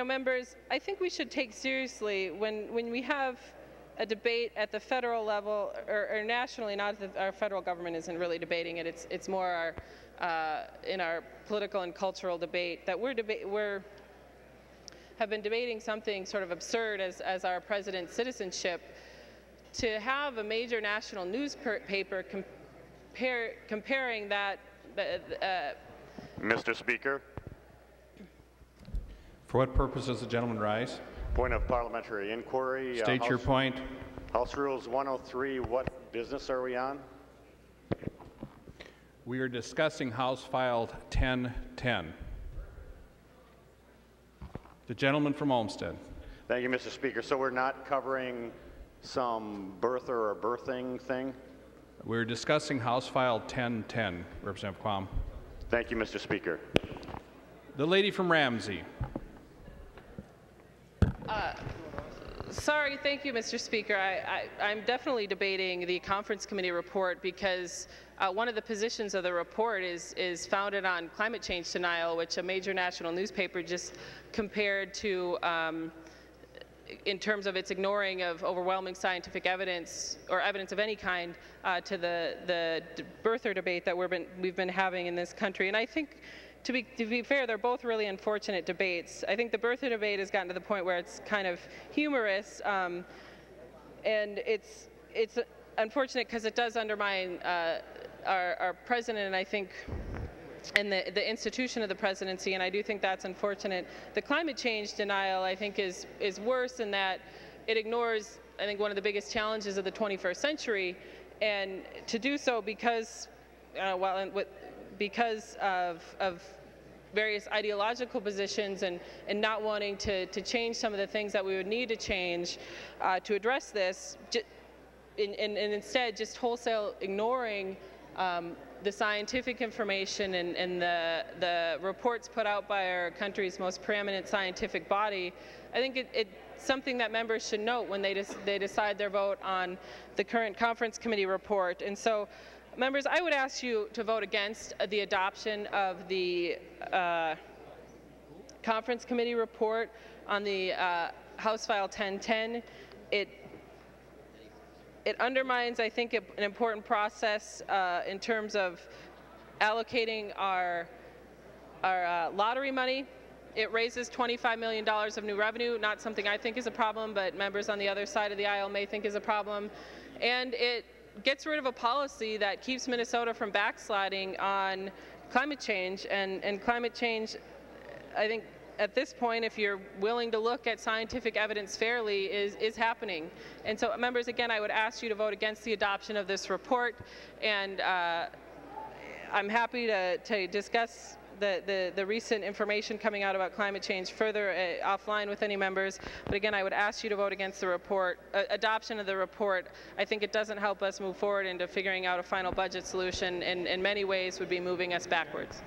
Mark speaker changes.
Speaker 1: members, I think we should take seriously when we have a debate at the federal level or nationally. Not that our federal government isn't really debating it. It's more in our political and cultural debate that we're have been debating something sort of absurd as our president's citizenship. To have a major national newspaper comparing that.
Speaker 2: Mr. Speaker.
Speaker 3: For what purpose does the gentleman rise?
Speaker 2: Point of parliamentary inquiry.
Speaker 3: State your point.
Speaker 2: House Rules 103. What business are we on?
Speaker 3: We are discussing House File 1010. The gentleman from Olmsted.
Speaker 2: Thank you, Mr. Speaker. So we're not covering some birther or birthing thing?
Speaker 3: We're discussing House File 1010, Representative Quam.
Speaker 2: Thank you, Mr. Speaker.
Speaker 3: The lady from Ramsey.
Speaker 1: Sorry, thank you, Mr. Speaker. I'm definitely debating the conference committee report because one of the positions of the report is founded on climate change denial, which a major national newspaper just compared to in terms of its ignoring of overwhelming scientific evidence or evidence of any kind to the birther debate that we've been having in this country. And I think, to be fair, they're both really unfortunate debates. I think the birther debate has gotten to the point where it's kind of humorous, and it's unfortunate because it does undermine our president, and I think, and the institution of the presidency, and I do think that's unfortunate. The climate change denial, I think, is worse in that it ignores, I think, one of the biggest challenges of the 21st century, and to do so because because of various ideological positions and not wanting to change some of the things that we would need to change to address this, and instead just wholesale ignoring the scientific information and the reports put out by our country's most preeminent scientific body. I think it's something that members should note when they decide their vote on the current conference committee report. And so, members, I would ask you to vote against the adoption of the conference committee report on the House File 1010. It undermines, I think, an important process in terms of allocating our lottery money. It raises $25 million of new revenue, not something I think is a problem, but members on the other side of the aisle may think is a problem. And it gets rid of a policy that keeps Minnesota from backsliding on climate change. And climate change, I think, at this point, if you're willing to look at scientific evidence fairly, is happening. And so, members, again, I would ask you to vote against the adoption of this report. And I'm happy to discuss the recent information coming out about climate change further offline with any members. But again, I would ask you to vote against the report, adoption of the report. I think it doesn't help us move forward into figuring out a final budget solution, and in many ways would be moving us backwards.